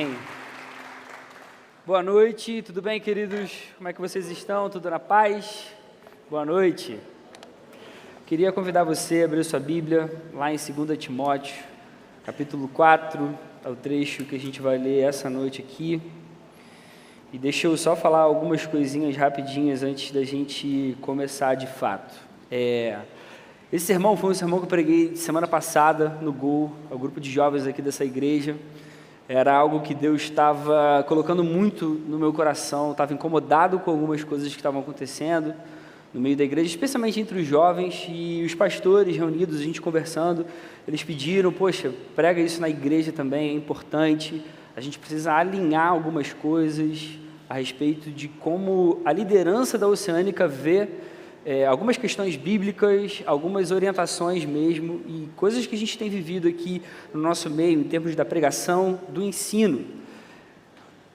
Amém. Boa noite, tudo bem, queridos? Como é que vocês estão? Tudo na paz? Boa noite. Queria convidar você a abrir sua Bíblia lá em 2 Timóteo, capítulo 4, é o trecho que a gente vai ler essa noite aqui. E deixa eu só falar algumas coisinhas rapidinhas antes da gente começar de fato. Esse sermão foi um sermão que eu preguei semana passada no Gol, ao grupo de jovens aqui dessa igreja. Era algo que Deus estava colocando muito no meu coração, estava incomodado com algumas coisas que estavam acontecendo no meio da igreja, especialmente entre os jovens e os pastores reunidos, a gente conversando. Eles pediram, poxa, prega isso na igreja também, é importante, a gente precisa alinhar algumas coisas a respeito de como a liderança da Oceânica vê algumas questões bíblicas, algumas orientações mesmo, e coisas que a gente tem vivido aqui no nosso meio, em termos da pregação, do ensino.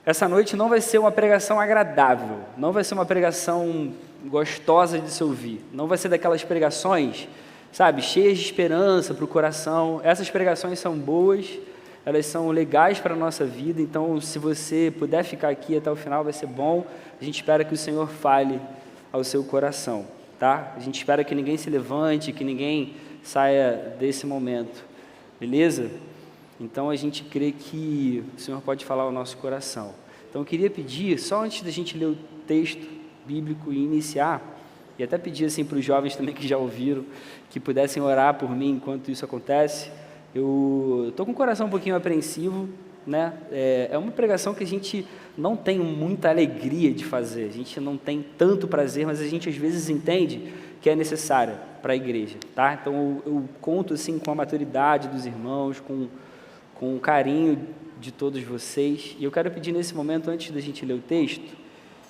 Essa noite não vai ser uma pregação agradável, não vai ser uma pregação gostosa de se ouvir, não vai ser daquelas pregações, sabe, cheias de esperança para o coração. Essas pregações são boas, elas são legais para a nossa vida, então se você puder ficar aqui até o final vai ser bom. A gente espera que o Senhor fale ao seu coração. Tá? A gente espera que ninguém se levante, que ninguém saia desse momento, beleza? Então a gente crê que o Senhor pode falar ao nosso coração. Então eu queria pedir, só antes da gente ler o texto bíblico e iniciar, e até pedir assim para os jovens também que já ouviram, que pudessem orar por mim enquanto isso acontece. Eu estou com o coração um pouquinho apreensivo, né? É uma pregação que a gente não tem muita alegria de fazer, a gente não tem tanto prazer, mas a gente às vezes entende que é necessária para a igreja, tá? Então eu conto assim com a maturidade dos irmãos, com o carinho de todos vocês, e eu quero pedir nesse momento, antes da gente ler o texto,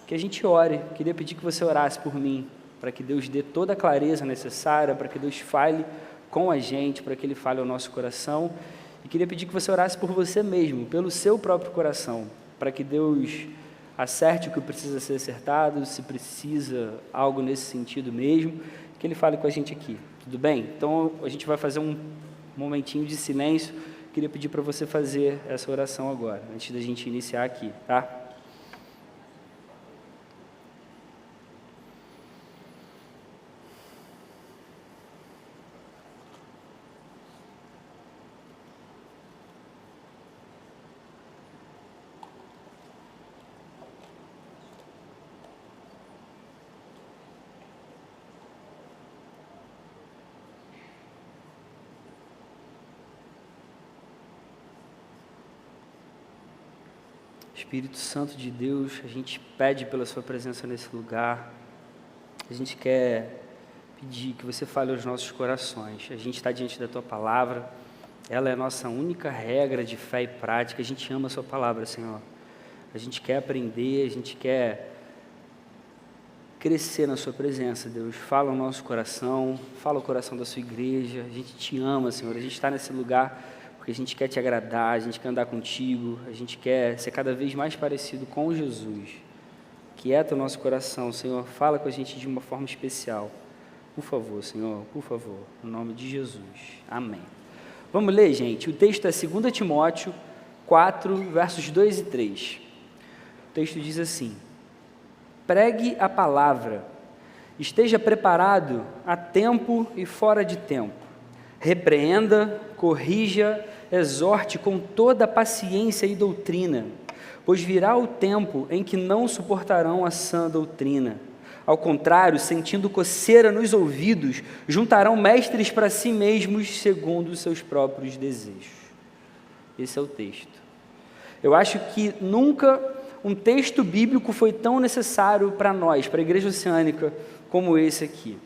que a gente ore. Queria pedir que você orasse por mim, para que Deus dê toda a clareza necessária, para que Deus fale com a gente, para que Ele fale ao nosso coração. E queria pedir que você orasse por você mesmo, pelo seu próprio coração, para que Deus acerte o que precisa ser acertado, se precisa algo nesse sentido mesmo, que Ele fale com a gente aqui, tudo bem? Então a gente vai fazer um momentinho de silêncio. Queria pedir para você fazer essa oração agora, antes da gente iniciar aqui, tá? Espírito Santo de Deus, a gente pede pela sua presença nesse lugar, a gente quer pedir que você fale aos nossos corações. A gente está diante da tua palavra, ela é a nossa única regra de fé e prática. A gente ama a sua palavra, Senhor, a gente quer aprender, a gente quer crescer na sua presença. Deus, fala ao nosso coração, fala ao coração da sua igreja. A gente te ama, Senhor, a gente está nesse lugar porque a gente quer te agradar, a gente quer andar contigo, a gente quer ser cada vez mais parecido com Jesus. Quieta o nosso coração, Senhor, fala com a gente de uma forma especial. Por favor, Senhor, por favor, no nome de Jesus. Amém. Vamos ler, gente. O texto é 2 Timóteo 4, versos 2 e 3. O texto diz assim: pregue a palavra, esteja preparado a tempo e fora de tempo. Repreenda, corrija, exorte com toda paciência e doutrina, pois virá o tempo em que não suportarão a sã doutrina. Ao contrário, sentindo coceira nos ouvidos, juntarão mestres para si mesmos segundo os seus próprios desejos. Esse é o texto. Eu acho que nunca um texto bíblico foi tão necessário para nós, para a Igreja Oceânica, como esse aqui.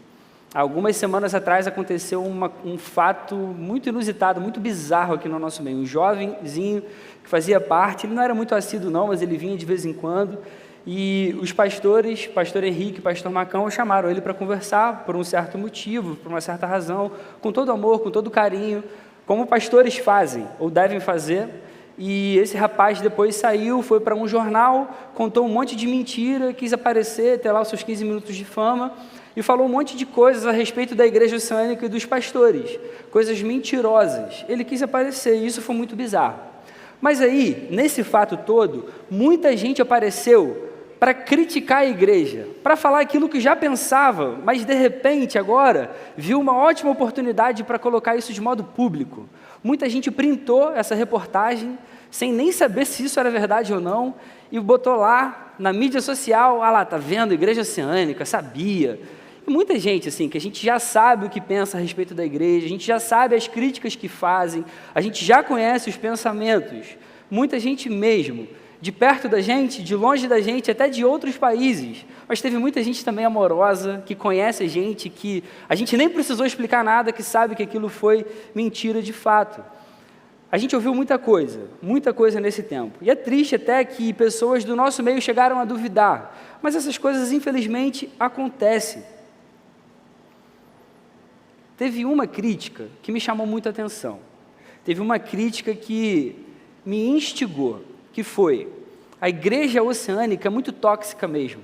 Algumas semanas atrás aconteceu um fato muito inusitado, muito bizarro aqui no nosso meio. Um jovenzinho que fazia parte, ele não era muito assíduo não, mas ele vinha de vez em quando, e os pastores, pastor Henrique e pastor Macão, chamaram ele para conversar por um certo motivo, por uma certa razão, com todo amor, com todo carinho, como pastores fazem, ou devem fazer. E esse rapaz depois saiu, foi para um jornal, contou um monte de mentira, quis aparecer, ter lá os seus 15 minutos de fama, e falou um monte de coisas a respeito da Igreja Oceânica e dos pastores, coisas mentirosas. Ele quis aparecer, e isso foi muito bizarro. Mas aí, nesse fato todo, muita gente apareceu para criticar a igreja, para falar aquilo que já pensava, mas de repente agora viu uma ótima oportunidade para colocar isso de modo público. Muita gente printou essa reportagem, sem nem saber se isso era verdade ou não, e botou lá na mídia social, lá, tá vendo, Igreja Oceânica, sabia. E muita gente, assim, que a gente já sabe o que pensa a respeito da igreja, a gente já sabe as críticas que fazem, a gente já conhece os pensamentos, muita gente mesmo, de perto da gente, de longe da gente, até de outros países, mas teve muita gente também amorosa, que conhece a gente, que a gente nem precisou explicar nada, que sabe que aquilo foi mentira de fato. A gente ouviu muita coisa nesse tempo. E é triste até que pessoas do nosso meio chegaram a duvidar. Mas essas coisas, infelizmente, acontecem. Teve uma crítica que me chamou muita atenção. Teve uma crítica que me instigou, que foi: a igreja oceânica é muito tóxica mesmo.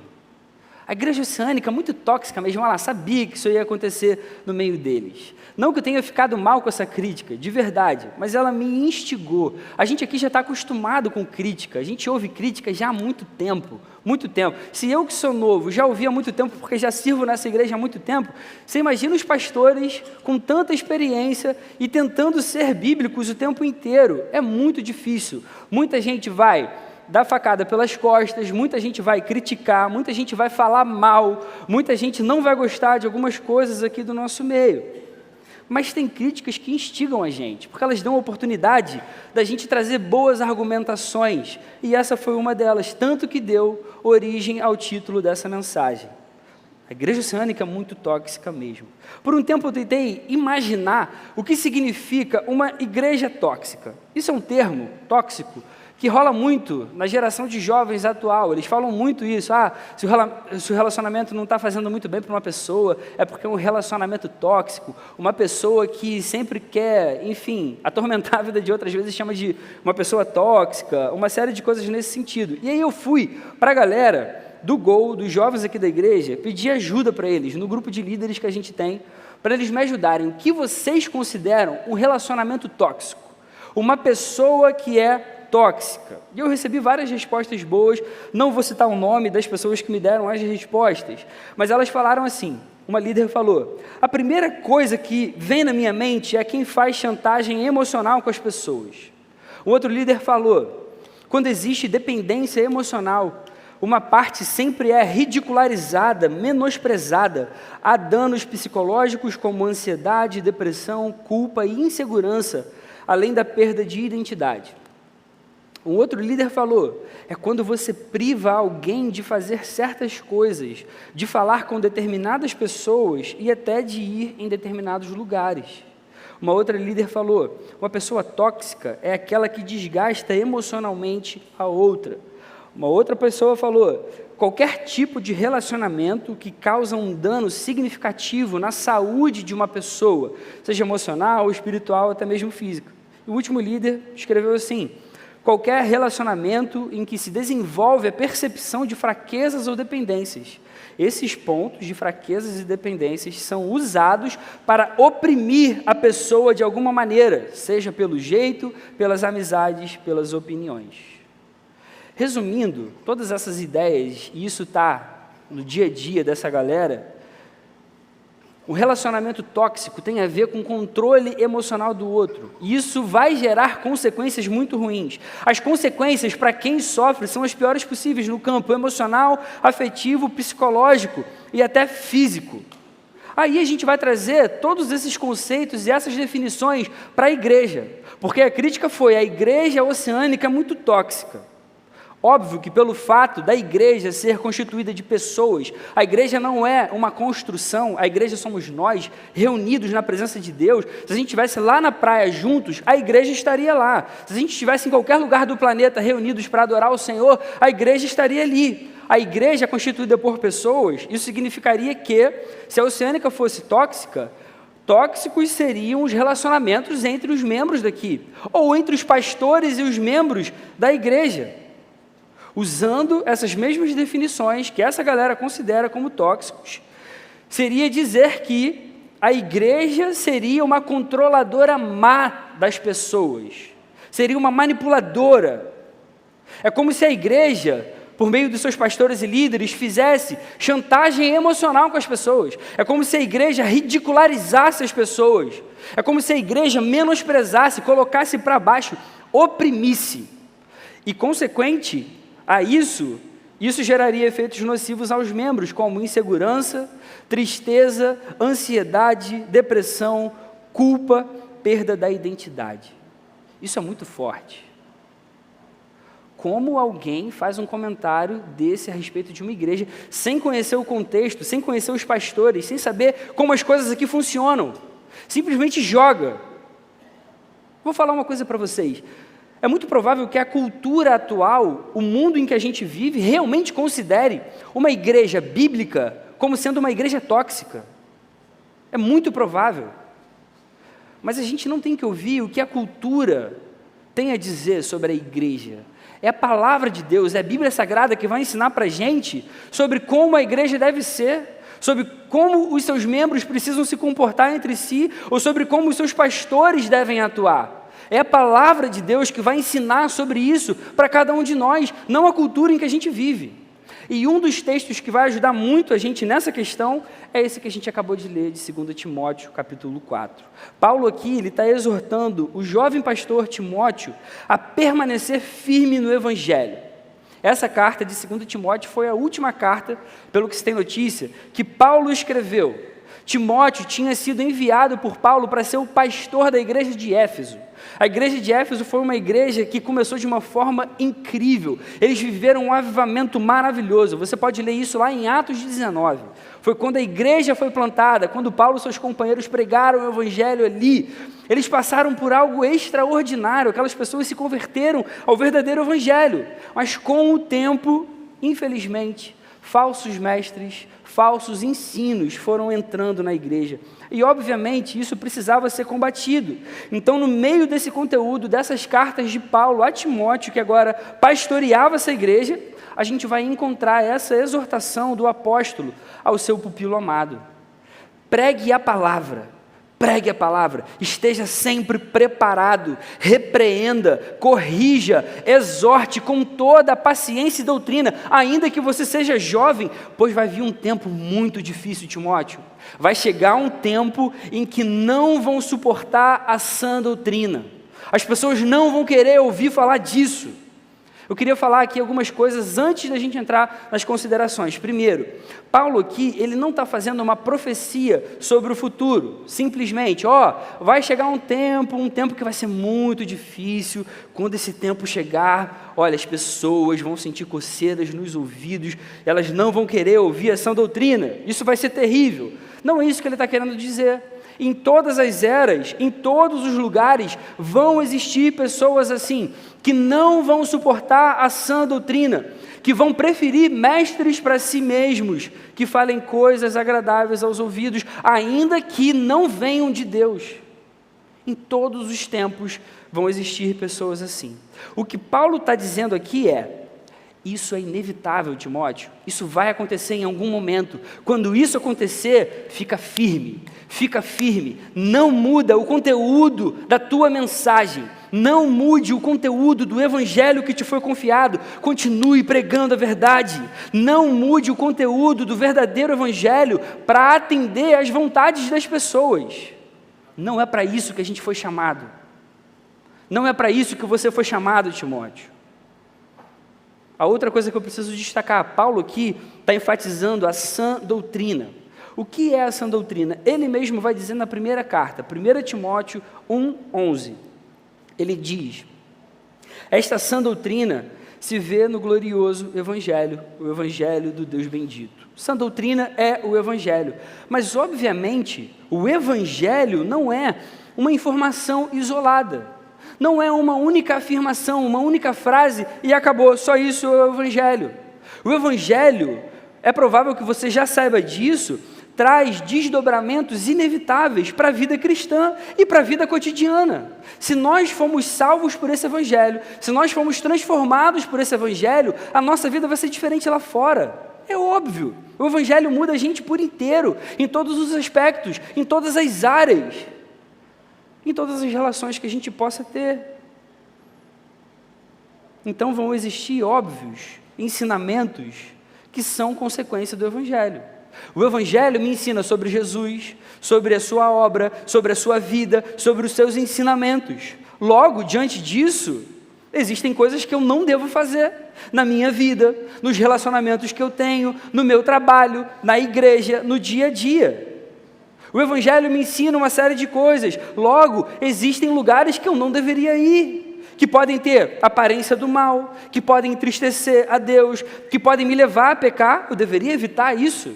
A igreja oceânica é muito tóxica mesmo. Ela sabia que isso ia acontecer no meio deles. Não que eu tenha ficado mal com essa crítica, de verdade, mas ela me instigou. A gente aqui já está acostumado com crítica, a gente ouve crítica já há muito tempo, muito tempo. Se eu que sou novo já ouvi há muito tempo, porque já sirvo nessa igreja há muito tempo, você imagina os pastores com tanta experiência e tentando ser bíblicos o tempo inteiro. É muito difícil. Muita gente vai dar facada pelas costas, muita gente vai criticar, muita gente vai falar mal, muita gente não vai gostar de algumas coisas aqui do nosso meio. Mas tem críticas que instigam a gente, porque elas dão a oportunidade da gente trazer boas argumentações, e essa foi uma delas, tanto que deu origem ao título dessa mensagem. A igreja oceânica é muito tóxica mesmo. Por um tempo eu tentei imaginar o que significa uma igreja tóxica. Isso é um termo, tóxico, que rola muito na geração de jovens atual. Eles falam muito isso, se o relacionamento não está fazendo muito bem para uma pessoa, é porque é um relacionamento tóxico, uma pessoa que sempre quer, enfim, atormentar a vida de outras vezes, chama de uma pessoa tóxica, uma série de coisas nesse sentido. E aí eu fui para a galera do Gol, dos jovens aqui da igreja, pedir ajuda para eles, no grupo de líderes que a gente tem, para eles me ajudarem. O que vocês consideram um relacionamento tóxico? Uma pessoa que é tóxica. E eu recebi várias respostas boas, não vou citar o nome das pessoas que me deram as respostas, mas elas falaram assim, uma líder falou: a primeira coisa que vem na minha mente é quem faz chantagem emocional com as pessoas. O outro líder falou: quando existe dependência emocional, uma parte sempre é ridicularizada, menosprezada, há danos psicológicos como ansiedade, depressão, culpa e insegurança, além da perda de identidade. Um outro líder falou: é quando você priva alguém de fazer certas coisas, de falar com determinadas pessoas e até de ir em determinados lugares. Uma outra líder falou: uma pessoa tóxica é aquela que desgasta emocionalmente a outra. Uma outra pessoa falou: qualquer tipo de relacionamento que causa um dano significativo na saúde de uma pessoa, seja emocional, espiritual, até mesmo física. E o último líder escreveu assim: qualquer relacionamento em que se desenvolve a percepção de fraquezas ou dependências. Esses pontos de fraquezas e dependências são usados para oprimir a pessoa de alguma maneira, seja pelo jeito, pelas amizades, pelas opiniões. Resumindo, todas essas ideias, e isso está no dia a dia dessa galera, o relacionamento tóxico tem a ver com o controle emocional do outro. E isso vai gerar consequências muito ruins. As consequências para quem sofre são as piores possíveis no campo emocional, afetivo, psicológico e até físico. Aí a gente vai trazer todos esses conceitos e essas definições para a igreja. Porque a crítica foi: a igreja oceânica é muito tóxica. Óbvio que pelo fato da igreja ser constituída de pessoas, a igreja não é uma construção, a igreja somos nós, reunidos na presença de Deus. Se a gente estivesse lá na praia juntos, a igreja estaria lá. Se a gente estivesse em qualquer lugar do planeta reunidos para adorar o Senhor, a igreja estaria ali. A igreja é constituída por pessoas, isso significaria que, se a oceânica fosse tóxica, tóxicos seriam os relacionamentos entre os membros daqui, ou entre os pastores e os membros da igreja. Usando essas mesmas definições que essa galera considera como tóxicos, seria dizer que a igreja seria uma controladora má das pessoas, seria uma manipuladora. É como se a igreja, por meio dos seus pastores e líderes, fizesse chantagem emocional com as pessoas. É como se a igreja ridicularizasse as pessoas. É como se a igreja menosprezasse, colocasse para baixo, oprimisse. E, consequente a isso geraria efeitos nocivos aos membros, como insegurança, tristeza, ansiedade, depressão, culpa, perda da identidade. Isso é muito forte. Como alguém faz um comentário desse a respeito de uma igreja, sem conhecer o contexto, sem conhecer os pastores, sem saber como as coisas aqui funcionam? Simplesmente joga. Vou falar uma coisa para vocês. É muito provável que a cultura atual, o mundo em que a gente vive, realmente considere uma igreja bíblica como sendo uma igreja tóxica. É muito provável. Mas a gente não tem que ouvir o que a cultura tem a dizer sobre a igreja. É a palavra de Deus, é a Bíblia Sagrada que vai ensinar para a gente sobre como a igreja deve ser, sobre como os seus membros precisam se comportar entre si, ou sobre como os seus pastores devem atuar. É a palavra de Deus que vai ensinar sobre isso para cada um de nós, não a cultura em que a gente vive. E um dos textos que vai ajudar muito a gente nessa questão é esse que a gente acabou de ler, de 2 Timóteo, capítulo 4. Paulo aqui, ele está exortando o jovem pastor Timóteo a permanecer firme no Evangelho. Essa carta de 2 Timóteo foi a última carta, pelo que se tem notícia, que Paulo escreveu. Timóteo tinha sido enviado por Paulo para ser o pastor da igreja de Éfeso. A igreja de Éfeso foi uma igreja que começou de uma forma incrível. Eles viveram um avivamento maravilhoso. Você pode ler isso lá em Atos 19. Foi quando a igreja foi plantada, quando Paulo e seus companheiros pregaram o evangelho ali. Eles passaram por algo extraordinário. Aquelas pessoas se converteram ao verdadeiro evangelho. Mas com o tempo, infelizmente, falsos mestres, falsos ensinos foram entrando na igreja. E, obviamente, isso precisava ser combatido. Então, no meio desse conteúdo, dessas cartas de Paulo a Timóteo, que agora pastoreava essa igreja, a gente vai encontrar essa exortação do apóstolo ao seu pupilo amado. Pregue a palavra. Pregue a palavra, esteja sempre preparado, repreenda, corrija, exorte com toda a paciência e doutrina, ainda que você seja jovem, pois vai vir um tempo muito difícil, Timóteo. Vai chegar um tempo em que não vão suportar a sã doutrina. As pessoas não vão querer ouvir falar disso. Eu queria falar aqui algumas coisas antes da gente entrar nas considerações. Primeiro, Paulo aqui, ele não está fazendo uma profecia sobre o futuro, simplesmente, vai chegar um tempo que vai ser muito difícil, quando esse tempo chegar, olha, as pessoas vão sentir coceiras nos ouvidos, elas não vão querer ouvir a sã doutrina, isso vai ser terrível. Não é isso que ele está querendo dizer. Em todas as eras, em todos os lugares, vão existir pessoas assim, que não vão suportar a sã doutrina, que vão preferir mestres para si mesmos, que falem coisas agradáveis aos ouvidos, ainda que não venham de Deus. Em todos os tempos vão existir pessoas assim. O que Paulo está dizendo aqui é: isso é inevitável, Timóteo, isso vai acontecer em algum momento. Quando isso acontecer, fica firme, não muda o conteúdo da tua mensagem, não mude o conteúdo do evangelho que te foi confiado, continue pregando a verdade, não mude o conteúdo do verdadeiro evangelho para atender às vontades das pessoas. Não é para isso que a gente foi chamado, não é para isso que você foi chamado, Timóteo. A outra coisa que eu preciso destacar, Paulo aqui está enfatizando a sã doutrina. O que é a sã doutrina? Ele mesmo vai dizer na primeira carta, 1 Timóteo 1,11. Ele diz: esta sã doutrina se vê no glorioso Evangelho, o Evangelho do Deus bendito. Sã doutrina é o Evangelho, mas obviamente o Evangelho não é uma informação isolada. Não é uma única afirmação, uma única frase e acabou, só isso é o Evangelho. O Evangelho, é provável que você já saiba disso, traz desdobramentos inevitáveis para a vida cristã e para a vida cotidiana. Se nós fomos salvos por esse Evangelho, se nós fomos transformados por esse Evangelho, a nossa vida vai ser diferente lá fora. É óbvio, o Evangelho muda a gente por inteiro, em todos os aspectos, em todas as áreas, em todas as relações que a gente possa ter. então vão existir óbvios ensinamentos que são consequência do Evangelho. O Evangelho me ensina sobre Jesus, sobre a sua obra, sobre a sua vida, sobre os seus ensinamentos. Logo, diante disso, existem coisas que eu não devo fazer na minha vida, nos relacionamentos que eu tenho, no meu trabalho, na igreja, no dia a dia. O Evangelho me ensina uma série de coisas. Logo, existem lugares que eu não deveria ir, que podem ter aparência do mal, que podem entristecer a Deus, que podem me levar a pecar. Eu deveria evitar isso.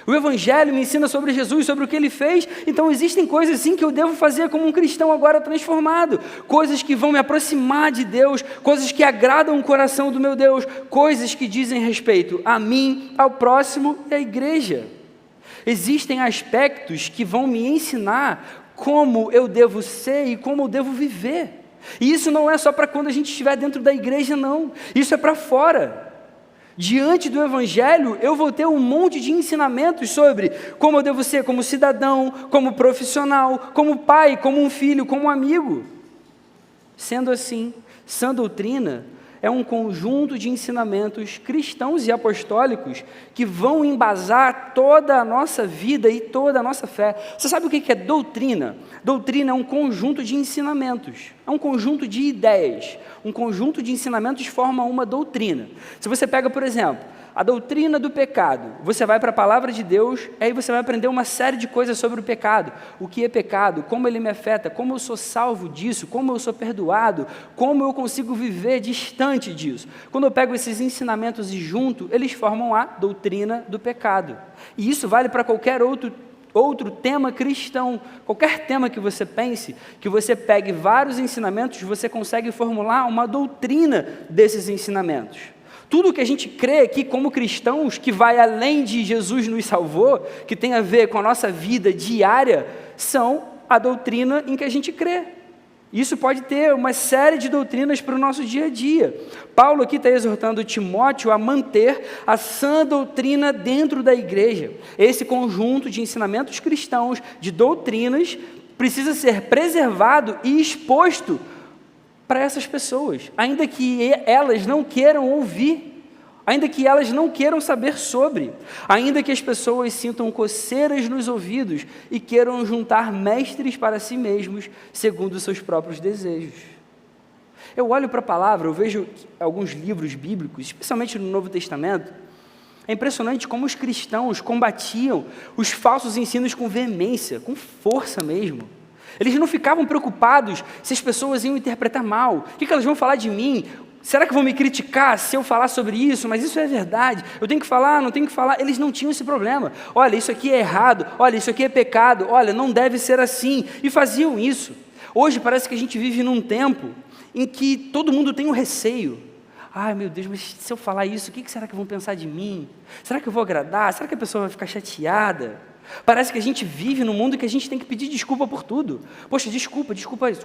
O Evangelho me ensina sobre Jesus, sobre o que Ele fez. Então existem coisas sim que eu devo fazer como um cristão agora transformado, coisas que vão me aproximar de Deus, coisas que agradam o coração do meu Deus, coisas que dizem respeito a mim, ao próximo e à igreja. Existem aspectos que vão me ensinar como eu devo ser e como eu devo viver. E isso não é só para quando a gente estiver dentro da igreja, não. Isso é para fora. Diante do Evangelho, eu vou ter um monte de ensinamentos sobre como eu devo ser como cidadão, como profissional, como pai, como um filho, como um amigo. Sendo assim, sã doutrina é um conjunto de ensinamentos cristãos e apostólicos que vão embasar toda a nossa vida e toda a nossa fé. Você sabe o que é doutrina? Doutrina é um conjunto de ensinamentos, é um conjunto de ideias. Um conjunto de ensinamentos forma uma doutrina. Se você pega, por exemplo, a doutrina do pecado, você vai para a palavra de Deus, aí você vai aprender uma série de coisas sobre o pecado. O que é pecado, como ele me afeta, como eu sou salvo disso, como eu sou perdoado, como eu consigo viver distante disso. Quando eu pego esses ensinamentos e junto, eles formam a doutrina do pecado. E isso vale para qualquer outro tema cristão, qualquer tema que você pense, que você pegue vários ensinamentos, você consegue formular uma doutrina desses ensinamentos. Tudo que a gente crê aqui como cristãos, que vai além de Jesus nos salvou, que tem a ver com a nossa vida diária, são a doutrina em que a gente crê. Isso pode ter uma série de doutrinas para o nosso dia a dia. Paulo aqui está exortando Timóteo a manter a sã doutrina dentro da igreja. Esse conjunto de ensinamentos cristãos, de doutrinas, precisa ser preservado e exposto para essas pessoas, ainda que elas não queiram ouvir, ainda que elas não queiram saber sobre, ainda que as pessoas sintam coceiras nos ouvidos e queiram juntar mestres para si mesmos, segundo os seus próprios desejos. Eu olho para a palavra, eu vejo alguns livros bíblicos, especialmente no Novo Testamento. É impressionante como os cristãos combatiam os falsos ensinos com veemência, com força mesmo. Eles não ficavam preocupados se as pessoas iam interpretar mal. O que elas vão falar de mim? Será que vão me criticar se eu falar sobre isso? Mas isso é verdade. Eu tenho que falar, não tenho que falar. Eles não tinham esse problema. Olha, isso aqui é errado. Olha, isso aqui é pecado. Olha, não deve ser assim. E faziam isso. Hoje parece que a gente vive num tempo em que todo mundo tem um receio. Ai, meu Deus, mas se eu falar isso, o que será que vão pensar de mim? Será que eu vou agradar? Será que a pessoa vai ficar chateada? Parece que a gente vive num mundo que a gente tem que pedir desculpa por tudo. Poxa, desculpa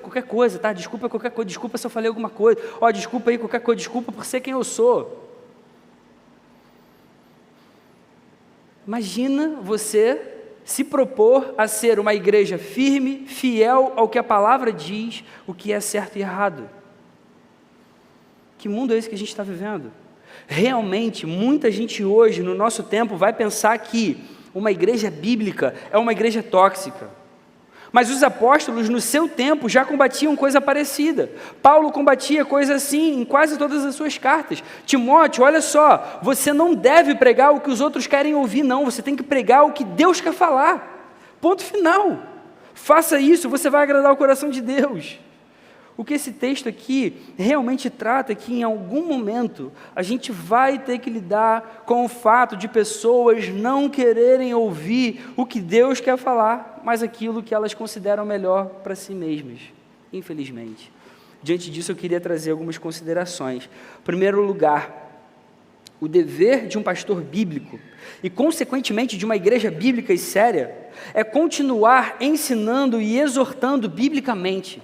qualquer coisa, tá? Desculpa qualquer coisa, desculpa se eu falei alguma coisa. Ó, desculpa aí qualquer coisa, desculpa por ser quem eu sou. Imagina você se propor a ser uma igreja firme, fiel ao que a palavra diz, o que é certo e errado. Que mundo é esse que a gente está vivendo? Realmente, muita gente hoje, no nosso tempo, vai pensar que uma igreja bíblica é uma igreja tóxica. Mas os apóstolos, no seu tempo, já combatiam coisa parecida. Paulo combatia coisa assim em quase todas as suas cartas. Timóteo, olha só, você não deve pregar o que os outros querem ouvir, não. Você tem que pregar o que Deus quer falar. Ponto final. Faça isso, você vai agradar o coração de Deus. O que esse texto aqui realmente trata é que em algum momento a gente vai ter que lidar com o fato de pessoas não quererem ouvir o que Deus quer falar, mas aquilo que elas consideram melhor para si mesmas, infelizmente. Diante disso eu queria trazer algumas considerações. Em primeiro lugar, o dever de um pastor bíblico e, consequentemente, de uma igreja bíblica e séria é continuar ensinando e exortando biblicamente.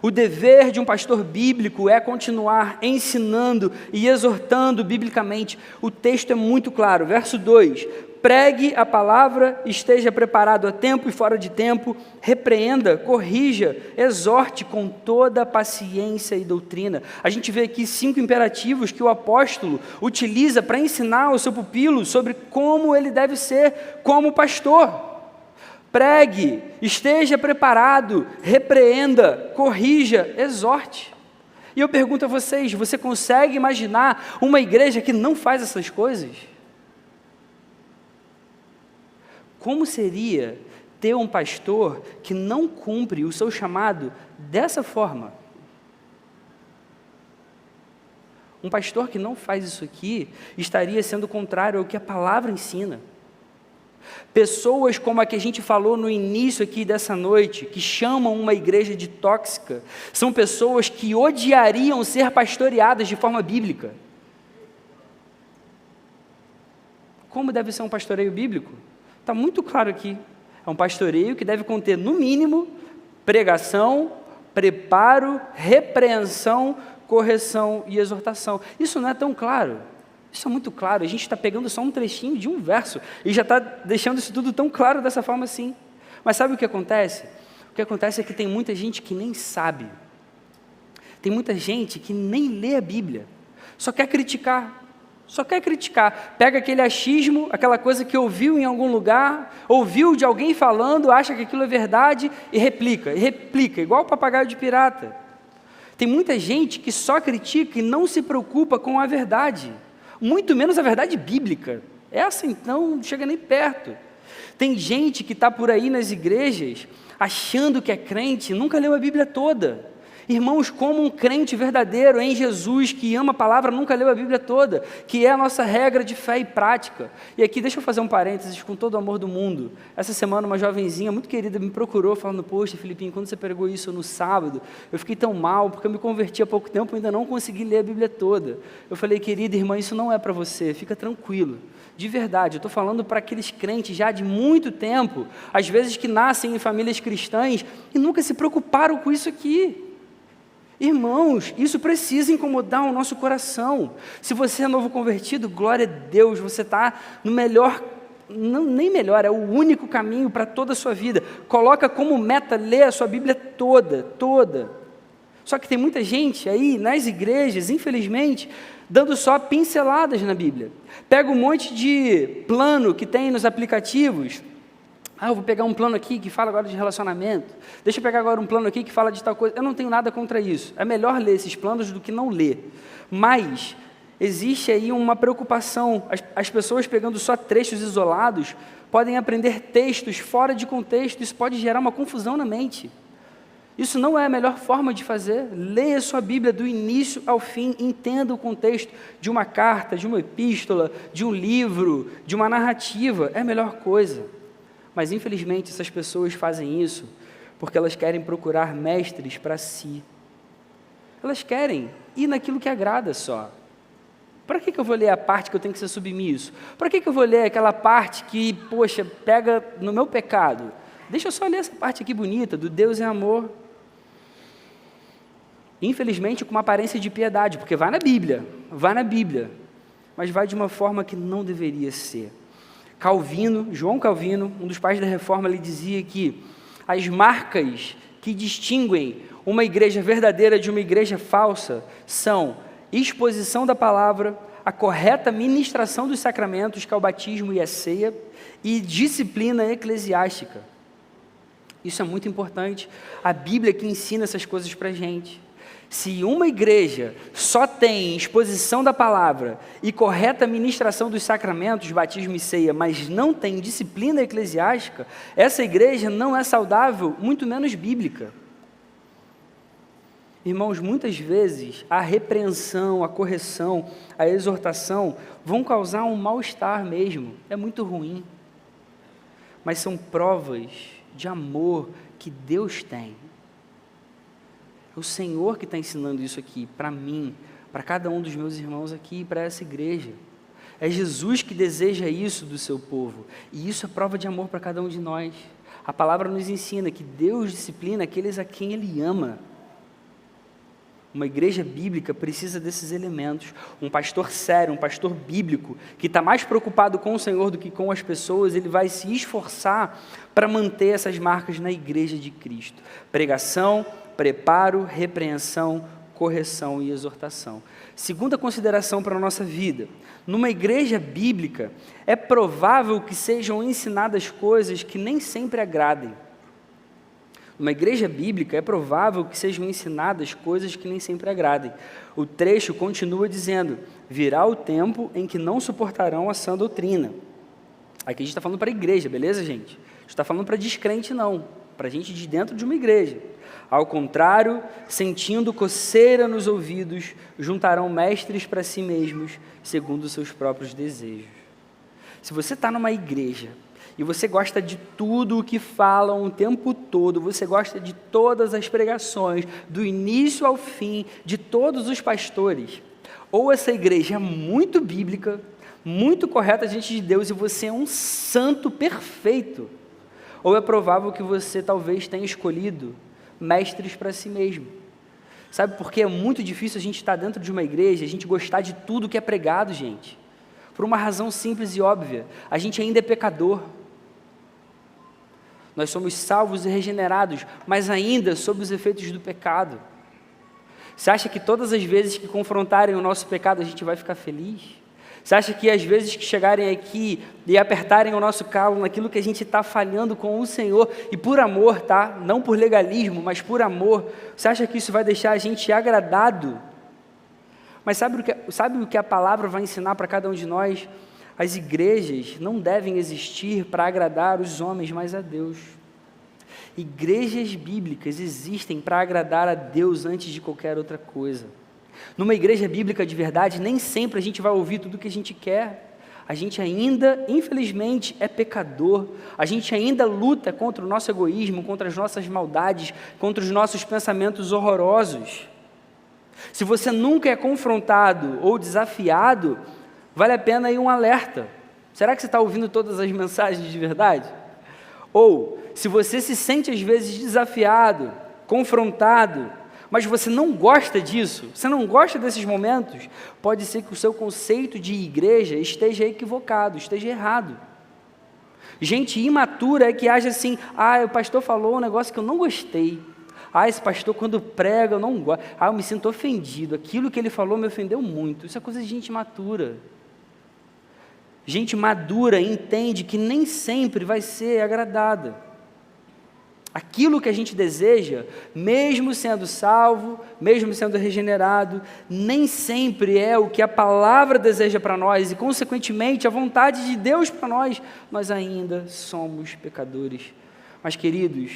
O dever de um pastor bíblico é continuar ensinando e exortando biblicamente. O texto é muito claro. Verso 2, pregue a palavra, esteja preparado a tempo e fora de tempo, repreenda, corrija, exorte com toda paciência e doutrina. A gente vê aqui 5 imperativos que o apóstolo utiliza para ensinar ao seu pupilo sobre como ele deve ser como pastor. Pregue, esteja preparado, repreenda, corrija, exorte. E eu pergunto a vocês, você consegue imaginar uma igreja que não faz essas coisas? Como seria ter um pastor que não cumpre o seu chamado dessa forma? Um pastor que não faz isso aqui estaria sendo contrário ao que a palavra ensina. Pessoas como a que a gente falou no início aqui dessa noite, que chamam uma igreja de tóxica, são pessoas que odiariam ser pastoreadas de forma bíblica. Como deve ser um pastoreio bíblico? Está muito claro aqui. É um pastoreio que deve conter, no mínimo, pregação, preparo, repreensão, correção e exortação. Isso não é tão claro. Isso é muito claro. A gente está pegando só um trechinho de um verso e já está deixando isso tudo tão claro dessa forma assim. Mas sabe o que acontece? O que acontece é que tem muita gente que nem sabe. Tem muita gente que nem lê a Bíblia. Só quer criticar. Só quer criticar, pega aquele achismo, aquela coisa que ouviu em algum lugar, ouviu de alguém falando, acha que aquilo é verdade e replica, igual o papagaio de pirata. Tem muita gente que só critica e não se preocupa com a verdade, muito menos a verdade bíblica. Essa então não chega nem perto. Tem gente que está por aí nas igrejas, achando que é crente, nunca leu a Bíblia toda. Irmãos, como um crente verdadeiro em Jesus, que ama a palavra, nunca leu a Bíblia toda, que é a nossa regra de fé e prática. E aqui, deixa eu fazer um parênteses com todo o amor do mundo. Essa semana, uma jovenzinha muito querida me procurou, falando, poxa, Filipinho, quando você pregou isso no sábado, eu fiquei tão mal, porque eu me converti há pouco tempo e ainda não consegui ler a Bíblia toda. Eu falei, querida irmã, isso não é para você, fica tranquilo. De verdade, eu estou falando para aqueles crentes já de muito tempo, às vezes que nascem em famílias cristãs e nunca se preocuparam com isso aqui. Irmãos, isso precisa incomodar o nosso coração. Se você é novo convertido, glória a Deus, você está no melhor, não, nem melhor, é o único caminho para toda a sua vida. Coloca como meta ler a sua Bíblia toda. Só que tem muita gente aí nas igrejas, infelizmente, dando só pinceladas na Bíblia. Pega um monte de plano que tem nos aplicativos. Eu vou pegar um plano aqui que fala agora de relacionamento. Deixa eu pegar agora um plano aqui que fala de tal coisa. Eu não tenho nada contra isso. É melhor ler esses planos do que não ler. Mas existe aí uma preocupação. As pessoas pegando só trechos isolados podem aprender textos fora de contexto. Isso pode gerar uma confusão na mente. Isso não é a melhor forma de fazer. Leia sua Bíblia do início ao fim, entenda o contexto de uma carta, de uma epístola, de um livro, de uma narrativa. É a melhor coisa. Mas, infelizmente, essas pessoas fazem isso porque elas querem procurar mestres para si. Elas querem ir naquilo que agrada só. Para que eu vou ler a parte que eu tenho que ser submisso? Para que eu vou ler aquela parte que, poxa, pega no meu pecado? Deixa eu só ler essa parte aqui bonita, do Deus é amor. Infelizmente, com uma aparência de piedade, porque vai na Bíblia, mas vai de uma forma que não deveria ser. João Calvino, um dos pais da Reforma, ele dizia que as marcas que distinguem uma igreja verdadeira de uma igreja falsa são exposição da palavra, a correta ministração dos sacramentos, que é o batismo e a ceia, e disciplina eclesiástica. Isso é muito importante. A Bíblia que ensina essas coisas para a gente. Se uma igreja só tem exposição da palavra e correta ministração dos sacramentos, batismo e ceia, mas não tem disciplina eclesiástica, essa igreja não é saudável, muito menos bíblica. Irmãos, muitas vezes a repreensão, a correção, a exortação vão causar um mal-estar mesmo, é muito ruim. Mas são provas de amor que Deus tem. É o Senhor que está ensinando isso aqui, para mim, para cada um dos meus irmãos aqui e para essa igreja. É Jesus que deseja isso do seu povo, e isso é prova de amor para cada um de nós. A palavra nos ensina que Deus disciplina aqueles a quem Ele ama. Uma igreja bíblica precisa desses elementos. Um pastor sério, um pastor bíblico, que está mais preocupado com o Senhor do que com as pessoas, ele vai se esforçar para manter essas marcas na igreja de Cristo. Pregação, preparo, repreensão, correção e exortação. Segunda consideração para a nossa vida. Numa igreja bíblica, é provável que sejam ensinadas coisas que nem sempre agradem. Numa igreja bíblica, é provável que sejam ensinadas coisas que nem sempre agradem. O trecho continua dizendo: virá o tempo em que não suportarão a sã doutrina. Aqui a gente está falando para a igreja, beleza, gente? A gente está falando para descrente, não. Para gente de dentro de uma igreja. Ao contrário, sentindo coceira nos ouvidos, juntarão mestres para si mesmos, segundo os seus próprios desejos. Se você está numa igreja e você gosta de tudo o que falam o tempo todo, você gosta de todas as pregações, do início ao fim, de todos os pastores, ou essa igreja é muito bíblica, muito correta diante de Deus, e você é um santo perfeito, ou é provável que você talvez tenha escolhido mestres para si mesmo. Sabe por que é muito difícil a gente estar dentro de uma igreja, a gente gostar de tudo que é pregado, gente? Por uma razão simples e óbvia: a gente ainda é pecador. Nós somos salvos e regenerados, mas ainda sob os efeitos do pecado. Você acha que todas as vezes que confrontarem o nosso pecado a gente vai ficar feliz? Você acha que as vezes que chegarem aqui e apertarem o nosso calo naquilo que a gente está falhando com o Senhor, e por amor, tá? Não por legalismo, mas por amor, você acha que isso vai deixar a gente agradado? Mas sabe o que a palavra vai ensinar para cada um de nós? As igrejas não devem existir para agradar os homens, mas a Deus. Igrejas bíblicas existem para agradar a Deus antes de qualquer outra coisa. Numa igreja bíblica de verdade, nem sempre a gente vai ouvir tudo o que a gente quer. A gente ainda, infelizmente, é pecador. A gente ainda luta contra o nosso egoísmo, contra as nossas maldades, contra os nossos pensamentos horrorosos. Se você nunca é confrontado ou desafiado, vale a pena ir um alerta. Será que você está ouvindo todas as mensagens de verdade? Ou, se você se sente às vezes desafiado, confrontado, mas você não gosta disso, você não gosta desses momentos, pode ser que o seu conceito de igreja esteja equivocado, esteja errado. Gente imatura é que age assim: o pastor falou um negócio que eu não gostei. Esse pastor quando prega eu não gosto. Eu me sinto ofendido, aquilo que ele falou me ofendeu muito. Isso é coisa de gente imatura. Gente madura entende que nem sempre vai ser agradada. Aquilo que a gente deseja, mesmo sendo salvo, mesmo sendo regenerado, nem sempre é o que a palavra deseja para nós, e consequentemente a vontade de Deus para nós. Nós ainda somos pecadores. Mas, queridos,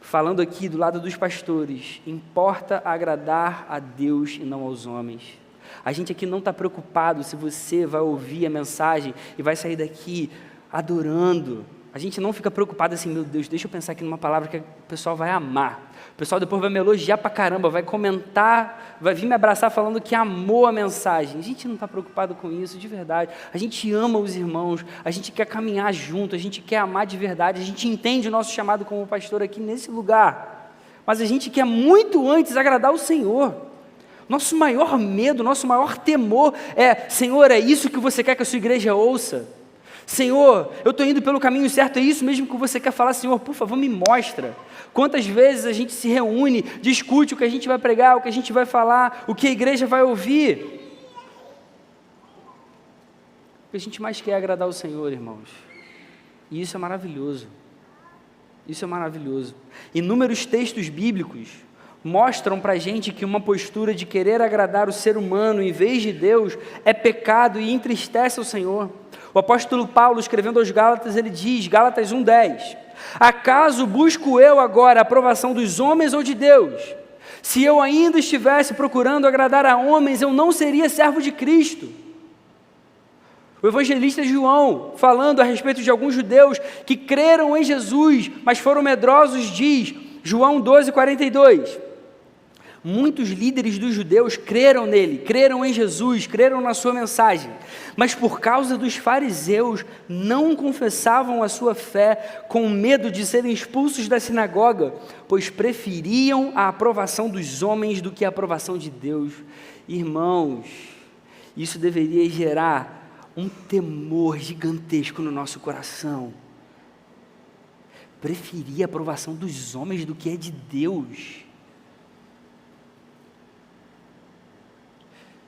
falando aqui do lado dos pastores, importa agradar a Deus e não aos homens. A gente aqui não está preocupado se você vai ouvir a mensagem e vai sair daqui adorando. A gente não fica preocupado assim: meu Deus, deixa eu pensar aqui numa palavra que o pessoal vai amar. O pessoal depois vai me elogiar pra caramba, vai comentar, vai vir me abraçar falando que amou a mensagem. A gente não está preocupado com isso, de verdade. A gente ama os irmãos, a gente quer caminhar junto, a gente quer amar de verdade, a gente entende o nosso chamado como pastor aqui nesse lugar. Mas a gente quer muito antes agradar o Senhor. Nosso maior medo, nosso maior temor é: Senhor, é isso que você quer que a sua igreja ouça? Senhor, eu estou indo pelo caminho certo, é isso mesmo que você quer falar? Senhor, por favor, me mostra. Quantas vezes a gente se reúne, discute o que a gente vai pregar, o que a gente vai falar, o que a igreja vai ouvir? O que a gente mais quer é agradar o Senhor, irmãos. E isso é maravilhoso. Isso é maravilhoso. Inúmeros textos bíblicos mostram para a gente que uma postura de querer agradar o ser humano em vez de Deus é pecado e entristece o Senhor. O apóstolo Paulo, escrevendo aos Gálatas, ele diz, Gálatas 1:10, acaso busco eu agora a aprovação dos homens ou de Deus? Se eu ainda estivesse procurando agradar a homens, eu não seria servo de Cristo. O evangelista João, falando a respeito de alguns judeus que creram em Jesus, mas foram medrosos, diz, João 12:42, Muitos líderes dos judeus creram nele, creram em Jesus, creram na sua mensagem, mas por causa dos fariseus não confessavam a sua fé com medo de serem expulsos da sinagoga, pois preferiam a aprovação dos homens do que a aprovação de Deus. Irmãos, isso deveria gerar um temor gigantesco no nosso coração. Preferir a aprovação dos homens do que é de Deus.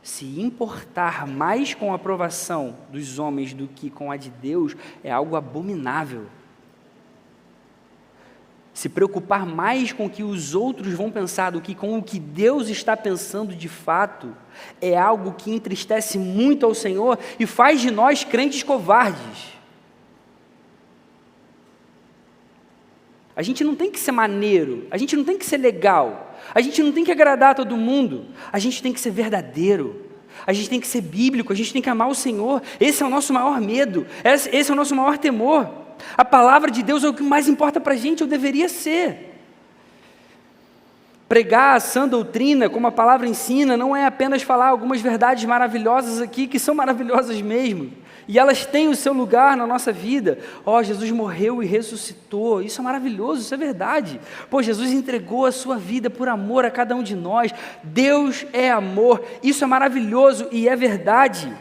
Se importar mais com a aprovação dos homens do que com a de Deus é algo abominável. Se preocupar mais com o que os outros vão pensar do que com o que Deus está pensando de fato é algo que entristece muito ao Senhor e faz de nós crentes covardes. A gente não tem que ser maneiro, a gente não tem que ser legal, a gente não tem que agradar a todo mundo, a gente tem que ser verdadeiro, a gente tem que ser bíblico, a gente tem que amar o Senhor. Esse é o nosso maior medo, esse é o nosso maior temor. A palavra de Deus é o que mais importa para a gente, ou deveria ser. Pregar a sã doutrina, como a palavra ensina, não é apenas falar algumas verdades maravilhosas aqui, que são maravilhosas mesmo, e elas têm o seu lugar na nossa vida. Jesus morreu e ressuscitou, isso é maravilhoso, isso é verdade. Jesus entregou a sua vida por amor a cada um de nós. Deus é amor, isso é maravilhoso e é verdade.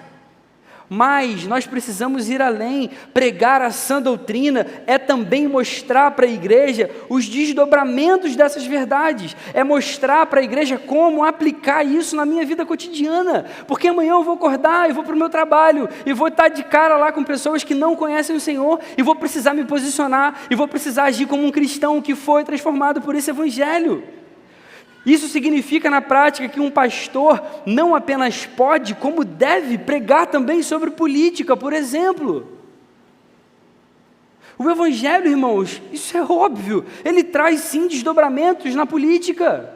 Mas nós precisamos ir além. Pregar a sã doutrina é também mostrar para a igreja os desdobramentos dessas verdades, é mostrar para a igreja como aplicar isso na minha vida cotidiana, porque amanhã eu vou acordar e vou para o meu trabalho, e vou estar de cara lá com pessoas que não conhecem o Senhor, e vou precisar me posicionar, e vou precisar agir como um cristão que foi transformado por esse evangelho. Isso significa na prática que um pastor não apenas pode, como deve pregar também sobre política, por exemplo. O evangelho, irmãos, isso é óbvio, ele traz sim desdobramentos na política.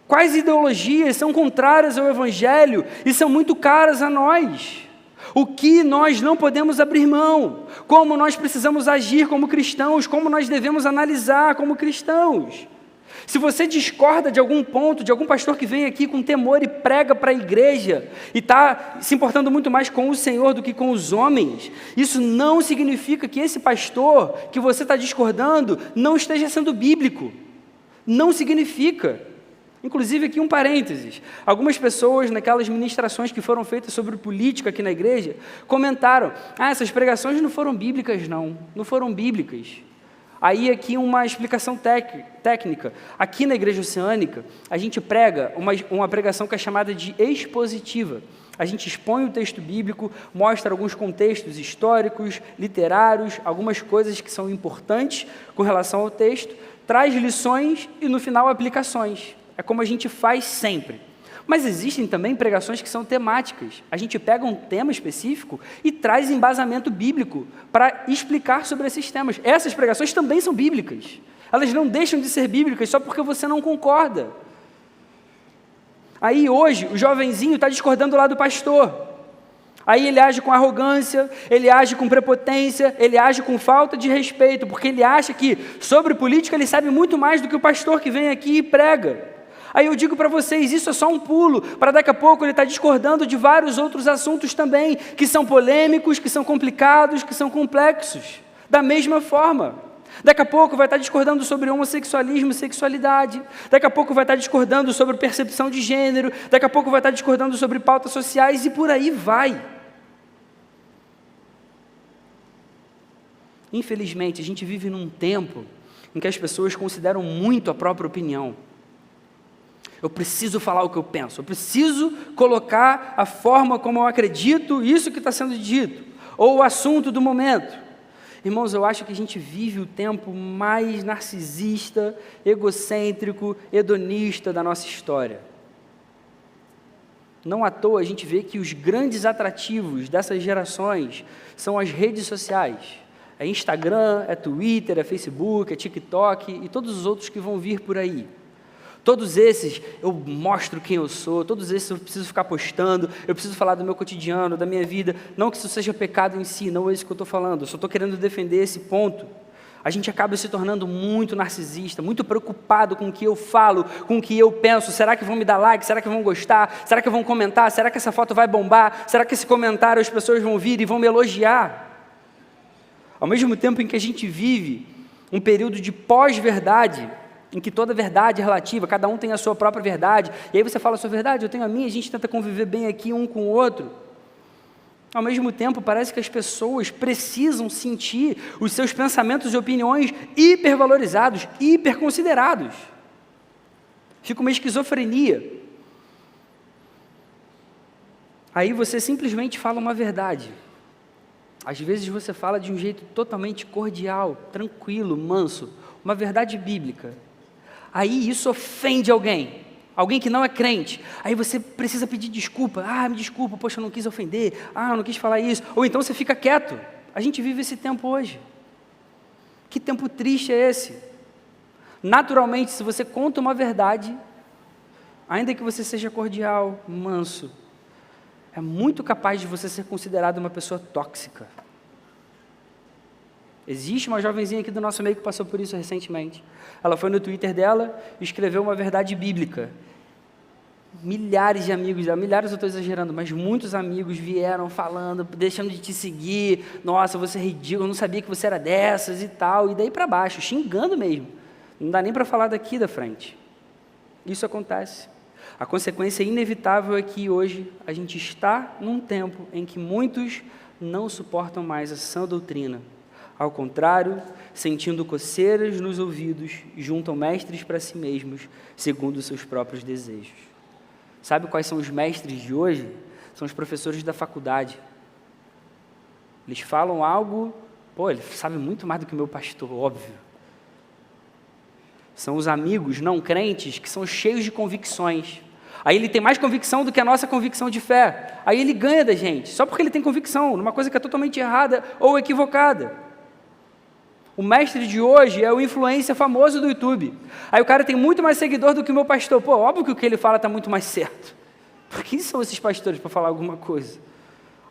Quais ideologias são contrárias ao evangelho e são muito caras a nós? O que nós não podemos abrir mão? Como nós precisamos agir como cristãos? Como nós devemos analisar como cristãos? Se você discorda de algum ponto, de algum pastor que vem aqui com temor e prega para a igreja, e está se importando muito mais com o Senhor do que com os homens, isso não significa que esse pastor que você está discordando não esteja sendo bíblico. Não significa. Inclusive aqui um parênteses, algumas pessoas naquelas ministrações que foram feitas sobre política aqui na igreja, comentaram, essas pregações não foram bíblicas não foram bíblicas. Aí aqui uma explicação técnica. Aqui na Igreja Oceânica, a gente prega uma pregação que é chamada de expositiva. A gente expõe o texto bíblico, mostra alguns contextos históricos, literários, algumas coisas que são importantes com relação ao texto, traz lições e no final aplicações. É como a gente faz sempre. Mas existem também pregações que são temáticas. A gente pega um tema específico e traz embasamento bíblico para explicar sobre esses temas. Essas pregações também são bíblicas. Elas não deixam de ser bíblicas só porque você não concorda. Aí hoje o jovenzinho está discordando lá do pastor. Aí ele age com arrogância, ele age com prepotência, ele age com falta de respeito, porque ele acha que sobre política ele sabe muito mais do que o pastor que vem aqui e prega. Aí eu digo para vocês, isso é só um pulo, para daqui a pouco ele está discordando de vários outros assuntos também, que são polêmicos, que são complicados, que são complexos, da mesma forma. Daqui a pouco vai estar discordando sobre homossexualismo e sexualidade, daqui a pouco vai estar discordando sobre percepção de gênero, daqui a pouco vai estar discordando sobre pautas sociais e por aí vai. Infelizmente, a gente vive num tempo em que as pessoas consideram muito a própria opinião. Eu preciso falar o que eu penso, eu preciso colocar a forma como eu acredito, isso que está sendo dito, ou o assunto do momento. Irmãos, eu acho que a gente vive o tempo mais narcisista, egocêntrico, hedonista da nossa história. Não à toa a gente vê que os grandes atrativos dessas gerações são as redes sociais. É Instagram, é Twitter, é Facebook, é TikTok e todos os outros que vão vir por aí. Todos esses eu mostro quem eu sou, todos esses eu preciso ficar postando, eu preciso falar do meu cotidiano, da minha vida, não que isso seja pecado em si, não é isso que eu estou falando, eu só estou querendo defender esse ponto. a gente acaba se tornando muito narcisista, muito preocupado com o que eu falo, com o que eu penso. Será que vão me dar like? Será que vão gostar? Será que vão comentar? Será que essa foto vai bombar? Será que esse comentário as pessoas vão vir e vão me elogiar? Ao mesmo tempo em que a gente vive um período de pós-verdade, em que toda verdade é relativa, cada um tem a sua própria verdade, e aí você fala a sua verdade, eu tenho a minha, a gente tenta conviver bem aqui um com o outro. Ao mesmo tempo, parece que as pessoas precisam sentir os seus pensamentos e opiniões hipervalorizados, hiperconsiderados. Fica uma esquizofrenia. Aí você simplesmente fala uma verdade. Às vezes você fala de um jeito totalmente cordial, tranquilo, manso, uma verdade bíblica. Aí isso ofende alguém que não é crente. Aí você precisa pedir desculpa. Me desculpa, poxa, eu não quis ofender. Eu não quis falar isso. Ou então você fica quieto. A gente vive esse tempo hoje. Que tempo triste é esse? Naturalmente, se você conta uma verdade, ainda que você seja cordial, manso, é muito capaz de você ser considerado uma pessoa tóxica. Existe uma jovenzinha aqui do nosso meio que passou por isso recentemente. Ela foi no Twitter dela e escreveu uma verdade bíblica. Milhares de amigos, milhares eu estou exagerando, mas muitos amigos vieram falando, deixando de te seguir, nossa, você é ridículo, eu não sabia que você era dessas e tal, e daí para baixo, xingando mesmo. Não dá nem para falar daqui da frente. Isso acontece. A consequência inevitável é que hoje a gente está num tempo em que muitos não suportam mais a sã doutrina. Ao contrário, sentindo coceiras nos ouvidos, juntam mestres para si mesmos, segundo os seus próprios desejos. Sabe quais são os mestres de hoje? São os professores da faculdade. Eles falam algo, ele sabe muito mais do que o meu pastor, óbvio. São os amigos não crentes que são cheios de convicções. Aí ele tem mais convicção do que a nossa convicção de fé. Aí ele ganha da gente, só porque ele tem convicção, numa coisa que é totalmente errada ou equivocada. O mestre de hoje é o influencer famoso do YouTube. Aí o cara tem muito mais seguidor do que o meu pastor. Óbvio que o que ele fala está muito mais certo. Quem são esses pastores para falar alguma coisa?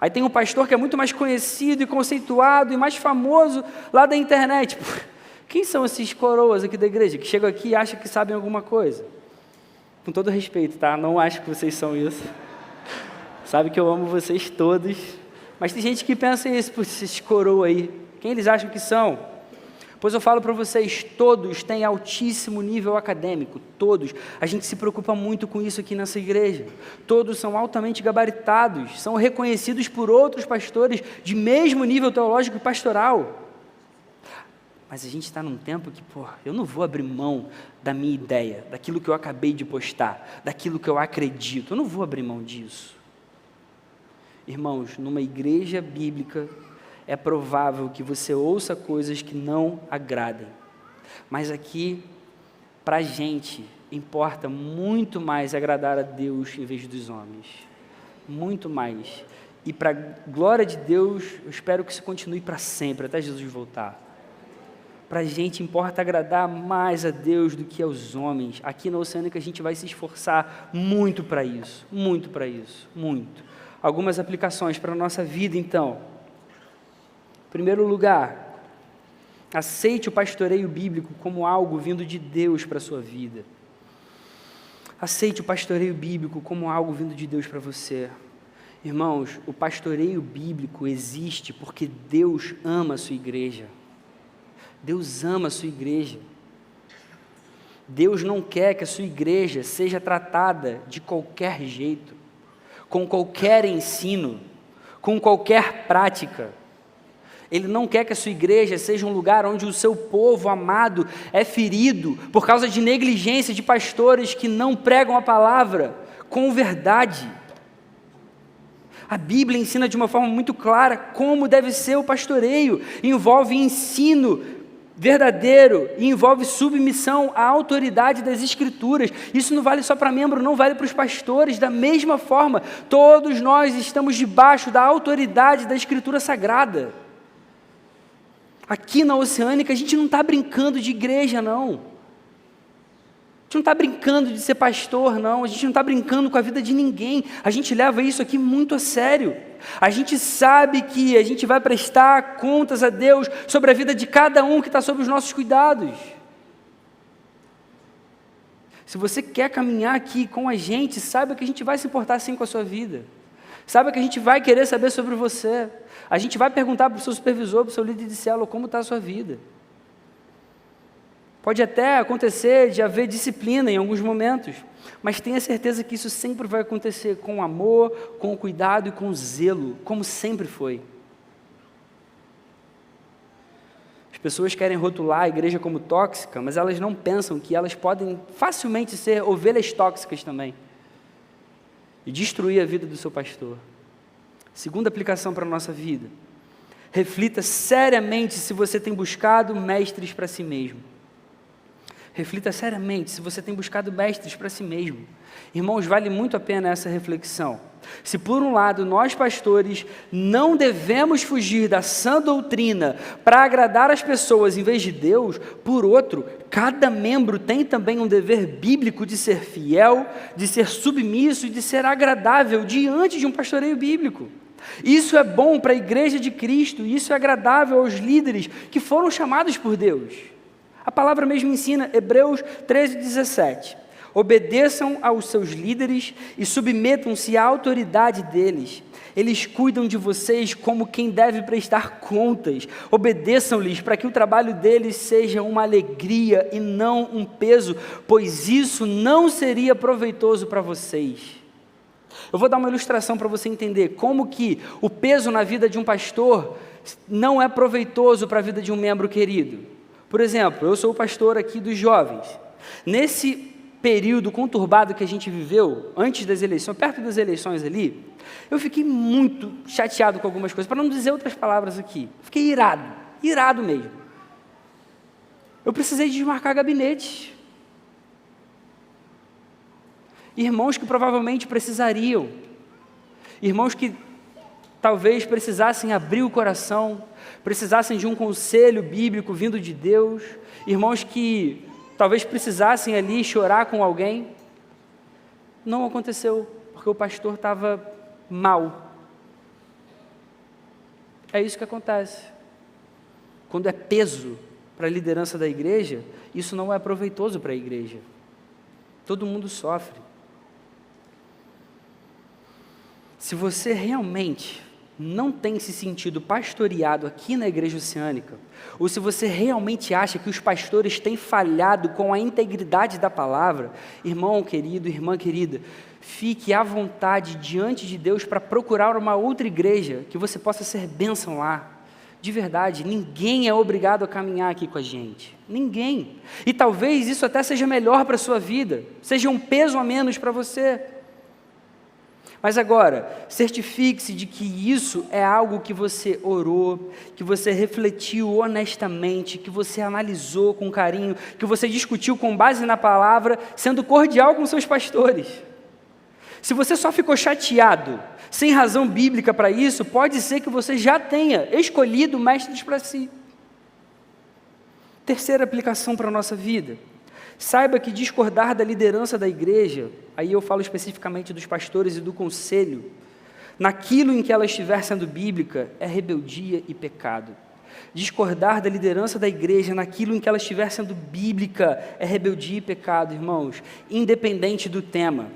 Aí tem um pastor que é muito mais conhecido e conceituado e mais famoso lá da internet. Quem são esses coroas aqui da igreja que chegam aqui e acham que sabem alguma coisa? Com todo respeito, tá? Não acho que vocês são isso. Sabe que eu amo vocês todos. Mas tem gente que pensa isso, esses coroas aí. Quem eles acham que são? Pois eu falo para vocês, todos têm altíssimo nível acadêmico, todos. A gente se preocupa muito com isso aqui nessa igreja. Todos são altamente gabaritados, são reconhecidos por outros pastores de mesmo nível teológico e pastoral. Mas a gente está num tempo que, eu não vou abrir mão da minha ideia, daquilo que eu acabei de postar, daquilo que eu acredito. Eu não vou abrir mão disso. Irmãos, numa igreja bíblica, é provável que você ouça coisas que não agradem. Mas aqui, para a gente, importa muito mais agradar a Deus em vez dos homens. Muito mais. E para a glória de Deus, eu espero que isso continue para sempre, até Jesus voltar. Para a gente importa agradar mais a Deus do que aos homens. Aqui na Oceânica a gente vai se esforçar muito para isso. Muito para isso. Muito. Algumas aplicações para a nossa vida, então. Em primeiro lugar, aceite o pastoreio bíblico como algo vindo de Deus para a sua vida. Aceite o pastoreio bíblico como algo vindo de Deus para você. Irmãos, o pastoreio bíblico existe porque Deus ama a sua igreja. Deus ama a sua igreja. Deus não quer que a sua igreja seja tratada de qualquer jeito, com qualquer ensino, com qualquer prática. Ele não quer que a sua igreja seja um lugar onde o seu povo amado é ferido por causa de negligência de pastores que não pregam a palavra com verdade. A Bíblia ensina de uma forma muito clara como deve ser o pastoreio. Envolve ensino verdadeiro e envolve submissão à autoridade das Escrituras. Isso não vale só para membro, não vale para os pastores. Da mesma forma, todos nós estamos debaixo da autoridade da Escritura Sagrada. Aqui na Oceânica, a gente não está brincando de igreja, não. gente não está brincando de ser pastor, não. A gente não está brincando com a vida de ninguém. A gente leva isso aqui muito a sério. A gente sabe que a gente vai prestar contas a Deus sobre a vida de cada um que está sob os nossos cuidados. Se você quer caminhar aqui com a gente, saiba que a gente vai se importar sim com a sua vida. Saiba que a gente vai querer saber sobre você. A gente vai perguntar para o seu supervisor, para o seu líder de célula, como está a sua vida. Pode até acontecer de haver disciplina em alguns momentos, mas tenha certeza que isso sempre vai acontecer com amor, com cuidado e com zelo, como sempre foi. As pessoas querem rotular a igreja como tóxica, mas elas não pensam que elas podem facilmente ser ovelhas tóxicas também e destruir a vida do seu pastor. Segunda aplicação para a nossa vida: reflita seriamente se você tem buscado mestres para si mesmo. Reflita seriamente se você tem buscado mestres para si mesmo. Irmãos, vale muito a pena essa reflexão. Se por um lado nós pastores não devemos fugir da sã doutrina para agradar as pessoas em vez de Deus, por outro, cada membro tem também um dever bíblico de ser fiel, de ser submisso e de ser agradável diante de um pastoreio bíblico. Isso é bom para a igreja de Cristo, e isso é agradável aos líderes que foram chamados por Deus. A palavra mesmo ensina, Hebreus 13:17. Obedeçam aos seus líderes e submetam-se à autoridade deles. Eles cuidam de vocês como quem deve prestar contas. Obedeçam-lhes para que o trabalho deles seja uma alegria e não um peso, pois isso não seria proveitoso para vocês. Eu vou dar uma ilustração para você entender como que o peso na vida de um pastor não é proveitoso para a vida de um membro querido. Por exemplo, eu sou o pastor aqui dos jovens. Nesse período conturbado que a gente viveu, antes das eleições, perto das eleições ali, eu fiquei muito chateado com algumas coisas, para não dizer outras palavras aqui. Fiquei irado mesmo. Eu precisei desmarcar gabinetes. Irmãos que provavelmente precisariam, irmãos que talvez precisassem abrir o coração, precisassem de um conselho bíblico vindo de Deus, irmãos que talvez precisassem ali chorar com alguém. Não aconteceu, porque o pastor estava mal. É isso que acontece. Quando é peso para a liderança da igreja, isso não é proveitoso para a igreja. Todo mundo sofre. Se você realmente não tem se sentido pastoreado aqui na Igreja Oceânica, ou se você realmente acha que os pastores têm falhado com a integridade da palavra, irmão querido, irmã querida, fique à vontade diante de Deus para procurar uma outra igreja que você possa ser bênção lá. De verdade, ninguém é obrigado a caminhar aqui com a gente. Ninguém. E talvez isso até seja melhor para a sua vida, seja um peso a menos para você. Mas agora, certifique-se de que isso é algo que você orou, que você refletiu honestamente, que você analisou com carinho, que você discutiu com base na palavra, sendo cordial com seus pastores. Se você só ficou chateado, sem razão bíblica para isso, pode ser que você já tenha escolhido mestres para si. Terceira aplicação para a nossa vida. Saiba que discordar da liderança da igreja, aí eu falo especificamente dos pastores e do conselho, naquilo em que ela estiver sendo bíblica, é rebeldia e pecado. Discordar da liderança da igreja naquilo em que ela estiver sendo bíblica é rebeldia e pecado, irmãos, independente do tema.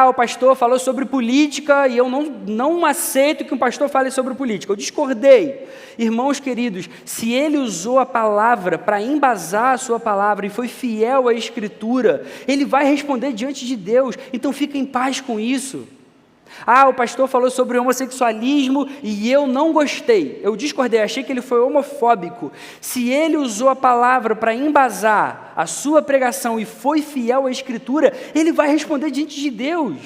O pastor falou sobre política e eu não aceito que um pastor fale sobre política. Eu discordei. Irmãos queridos, se ele usou a palavra para embasar a sua palavra e foi fiel à Escritura, ele vai responder diante de Deus. Então fica em paz com isso. O pastor falou sobre homossexualismo e eu não gostei, eu discordei, achei que ele foi homofóbico. Se ele usou a palavra para embasar a sua pregação e foi fiel à Escritura, ele vai responder diante de Deus.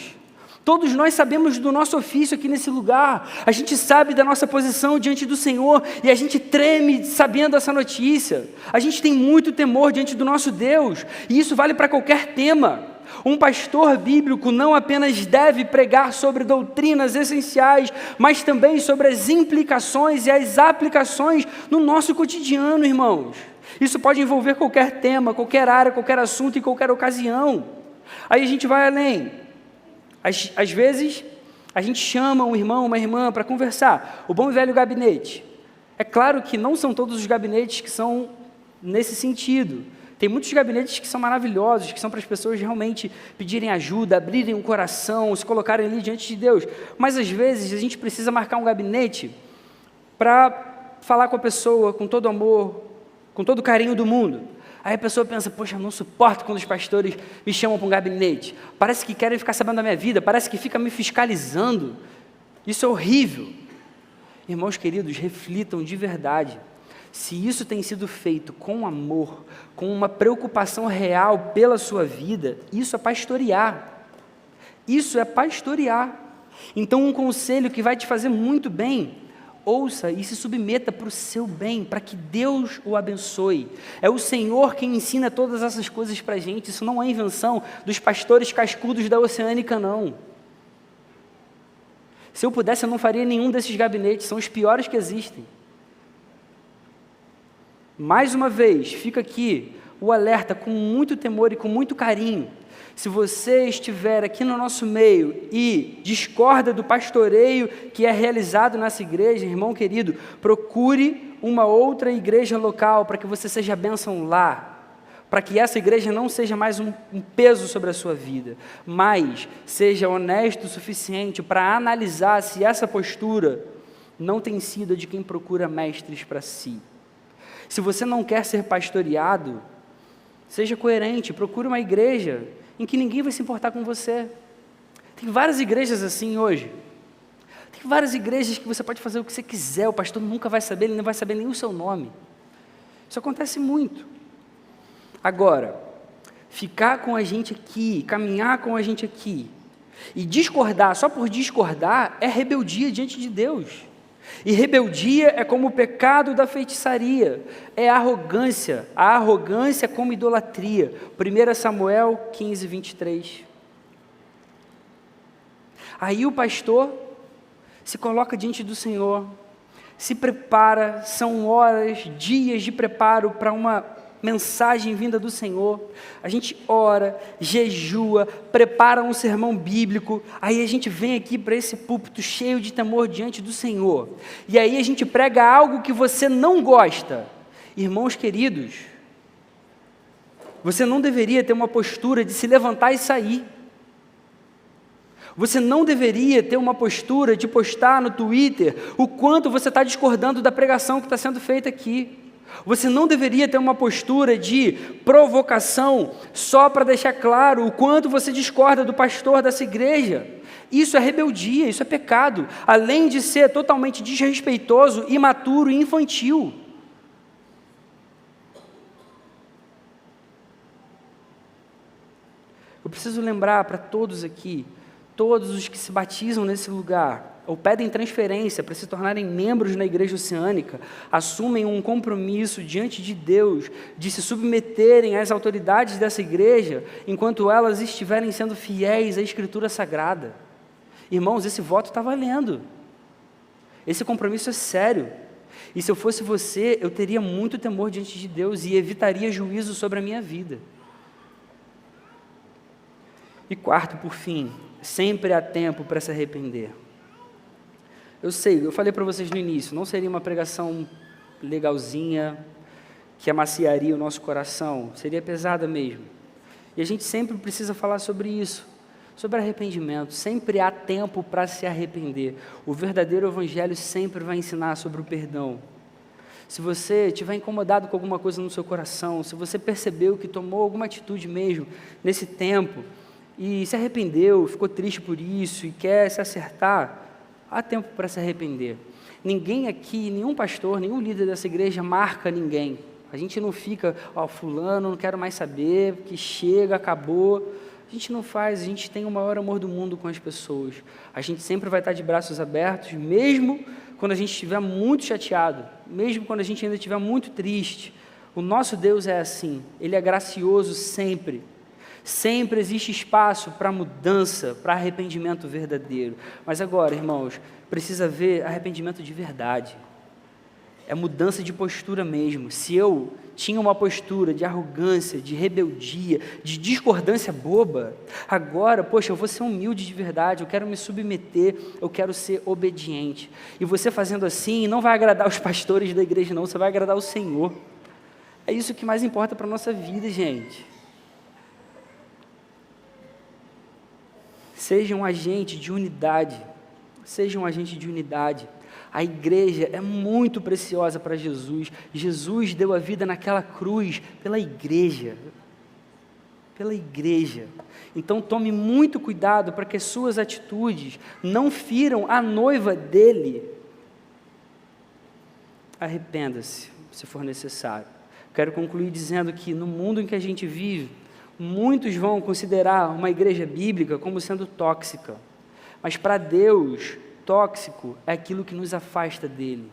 Todos nós sabemos do nosso ofício aqui nesse lugar, a gente sabe da nossa posição diante do Senhor e a gente treme sabendo essa notícia. A gente tem muito temor diante do nosso Deus e isso vale para qualquer tema. Um pastor bíblico não apenas deve pregar sobre doutrinas essenciais, mas também sobre as implicações e as aplicações no nosso cotidiano, irmãos. Isso pode envolver qualquer tema, qualquer área, qualquer assunto e qualquer ocasião. Aí a gente vai além. Às vezes, a gente chama um irmão, uma irmã para conversar. O bom e velho gabinete. É claro que não são todos os gabinetes que são nesse sentido. Tem muitos gabinetes que são maravilhosos, que são para as pessoas realmente pedirem ajuda, abrirem o coração, se colocarem ali diante de Deus. Mas às vezes a gente precisa marcar um gabinete para falar com a pessoa com todo amor, com todo o carinho do mundo. Aí a pessoa pensa, poxa, eu não suporto quando os pastores me chamam para um gabinete. Parece que querem ficar sabendo da minha vida, parece que fica me fiscalizando. Isso é horrível. Irmãos queridos, reflitam de verdade. Se isso tem sido feito com amor, com uma preocupação real pela sua vida, isso é pastorear. Isso é pastorear. Então, um conselho que vai te fazer muito bem, ouça e se submeta para o seu bem, para que Deus o abençoe. É o Senhor quem ensina todas essas coisas para a gente. Isso não é invenção dos pastores cascudos da Oceânica, não. Se eu pudesse, eu não faria nenhum desses gabinetes, são os piores que existem. Mais uma vez, fica aqui o alerta com muito temor e com muito carinho. Se você estiver aqui no nosso meio e discorda do pastoreio que é realizado nessa igreja, irmão querido, procure uma outra igreja local para que você seja bênção lá, para que essa igreja não seja mais um peso sobre a sua vida, mas seja honesto o suficiente para analisar se essa postura não tem sido a de quem procura mestres para si. Se você não quer ser pastoreado, seja coerente, procure uma igreja em que ninguém vai se importar com você. Tem várias igrejas assim hoje. Tem várias igrejas que você pode fazer o que você quiser, o pastor nunca vai saber, ele não vai saber nem o seu nome. Isso acontece muito. Agora, ficar com a gente aqui, caminhar com a gente aqui, e discordar só por discordar, é rebeldia diante de Deus. E rebeldia é como o pecado da feitiçaria, é arrogância, a arrogância como idolatria. 1 Samuel 15, 23. Aí o pastor se coloca diante do Senhor, se prepara, são horas, dias de preparo para uma mensagem vinda do Senhor. A gente ora, jejua, prepara um sermão bíblico, aí a gente vem aqui para esse púlpito cheio de temor diante do Senhor, e aí a gente prega algo que você não gosta. Irmãos queridos, você não deveria ter uma postura de se levantar e sair. Você não deveria ter uma postura de postar no Twitter o quanto você está discordando da pregação que está sendo feita aqui. Você não deveria ter uma postura de provocação só para deixar claro o quanto você discorda do pastor dessa igreja. Isso é rebeldia, isso é pecado, além de ser totalmente desrespeitoso, imaturo e infantil. Eu preciso lembrar para todos aqui, todos os que se batizam nesse lugar, ou pedem transferência para se tornarem membros na igreja oceânica, assumem um compromisso diante de Deus, de se submeterem às autoridades dessa igreja, enquanto elas estiverem sendo fiéis à Escritura Sagrada. Irmãos, esse voto está valendo, esse compromisso é sério, e se eu fosse você, eu teria muito temor diante de Deus, e evitaria juízo sobre a minha vida. E quarto, por fim, sempre há tempo para se arrepender. Eu sei, eu falei para vocês no início, não seria uma pregação legalzinha, que amaciaria o nosso coração, seria pesada mesmo. E a gente sempre precisa falar sobre isso, sobre arrependimento, sempre há tempo para se arrepender. O verdadeiro evangelho sempre vai ensinar sobre o perdão. Se você estiver incomodado com alguma coisa no seu coração, se você percebeu que tomou alguma atitude mesmo nesse tempo, e se arrependeu, ficou triste por isso, e quer se acertar, há tempo para se arrepender. Ninguém aqui, nenhum pastor, nenhum líder dessa igreja marca ninguém. A gente não fica, fulano, não quero mais saber, que chega, acabou. A gente não faz, a gente tem o maior amor do mundo com as pessoas. A gente sempre vai estar de braços abertos, mesmo quando a gente estiver muito chateado, mesmo quando a gente ainda estiver muito triste. O nosso Deus é assim, Ele é gracioso sempre. Sempre existe espaço para mudança, para arrependimento verdadeiro. Mas agora, irmãos, precisa haver arrependimento de verdade. É mudança de postura mesmo. Se eu tinha uma postura de arrogância, de rebeldia, de discordância boba, agora, poxa, eu vou ser humilde de verdade, eu quero me submeter, eu quero ser obediente. E você fazendo assim, não vai agradar os pastores da igreja não, você vai agradar o Senhor. É isso que mais importa para a nossa vida, gente. Seja um agente de unidade. Seja um agente de unidade. A igreja é muito preciosa para Jesus. Jesus deu a vida naquela cruz pela igreja. Pela igreja. Então tome muito cuidado para que as suas atitudes não firam a noiva dele. Arrependa-se, se for necessário. Quero concluir dizendo que no mundo em que a gente vive, muitos vão considerar uma igreja bíblica como sendo tóxica. Mas para Deus, tóxico é aquilo que nos afasta dele.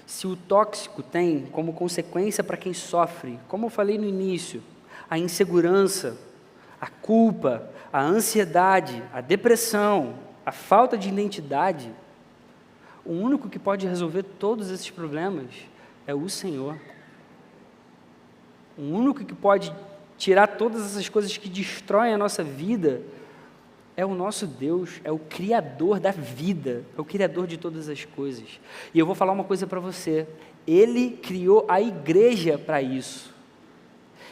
Se o tóxico tem como consequência para quem sofre, como eu falei no início, a insegurança, a culpa, a ansiedade, a depressão, a falta de identidade, o único que pode resolver todos esses problemas é o Senhor. O único que pode tirar todas essas coisas que destroem a nossa vida é o nosso Deus, é o Criador da vida, é o Criador de todas as coisas. E eu vou falar uma coisa para você, Ele criou a igreja para isso.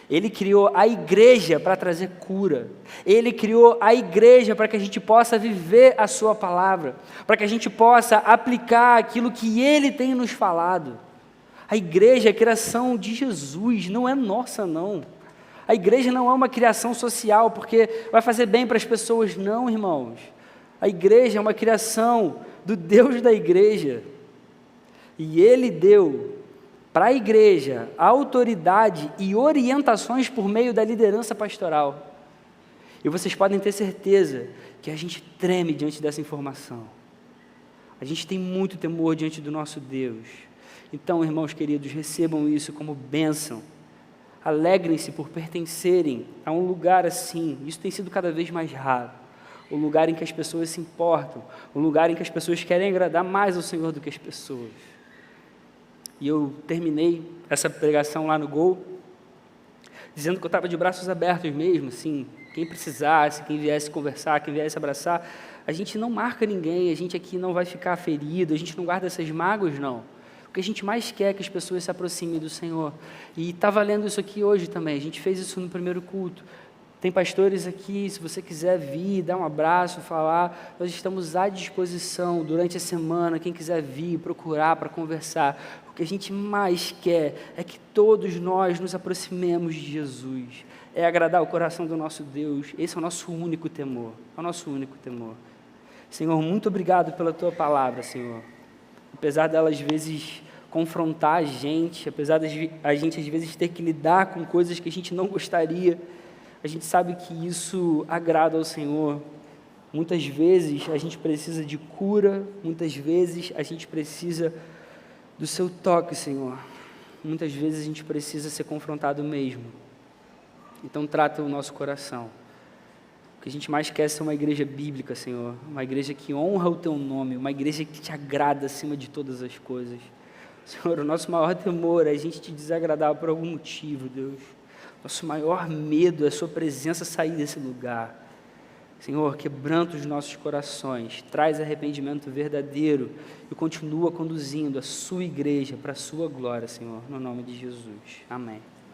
Ele criou a igreja para trazer cura. Ele criou a igreja para que a gente possa viver a sua palavra, para que a gente possa aplicar aquilo que Ele tem nos falado. A igreja é a criação de Jesus, não é nossa não. A igreja não é uma criação social, porque vai fazer bem para as pessoas, não, irmãos. A igreja é uma criação do Deus da igreja. E Ele deu para a igreja autoridade e orientações por meio da liderança pastoral. E vocês podem ter certeza que a gente treme diante dessa informação. A gente tem muito temor diante do nosso Deus. Então, irmãos queridos, recebam isso como bênção. Alegrem-se por pertencerem a um lugar assim. Isso tem sido cada vez mais raro. O lugar em que as pessoas se importam. O lugar em que as pessoas querem agradar mais ao Senhor do que as pessoas. E eu terminei essa pregação lá no Gol, dizendo que eu estava de braços abertos mesmo, assim, quem precisasse, quem viesse conversar, quem viesse abraçar. A gente não marca ninguém, a gente aqui não vai ficar ferido, a gente não guarda essas mágoas, não. O que a gente mais quer é que as pessoas se aproximem do Senhor. E está valendo isso aqui hoje também. A gente fez isso no primeiro culto. Tem pastores aqui, se você quiser vir, dar um abraço, falar, nós estamos à disposição durante a semana, quem quiser vir, procurar para conversar. O que a gente mais quer é que todos nós nos aproximemos de Jesus. É agradar o coração do nosso Deus. Esse é o nosso único temor. É o nosso único temor. Senhor, muito obrigado pela Tua palavra, Senhor. Apesar dela às vezes confrontar a gente, apesar de a gente às vezes ter que lidar com coisas que a gente não gostaria, a gente sabe que isso agrada ao Senhor. Muitas vezes a gente precisa de cura, muitas vezes a gente precisa do Seu toque, Senhor. Muitas vezes a gente precisa ser confrontado mesmo. Então trata o nosso coração. O que a gente mais quer é ser uma igreja bíblica, Senhor, uma igreja que honra o Teu nome, uma igreja que Te agrada acima de todas as coisas. Senhor, o nosso maior temor é a gente Te desagradar por algum motivo, Deus. Nosso maior medo é a Sua presença sair desse lugar. Senhor, quebranta os nossos corações, traz arrependimento verdadeiro e continua conduzindo a Sua igreja para a Sua glória, Senhor, no nome de Jesus. Amém.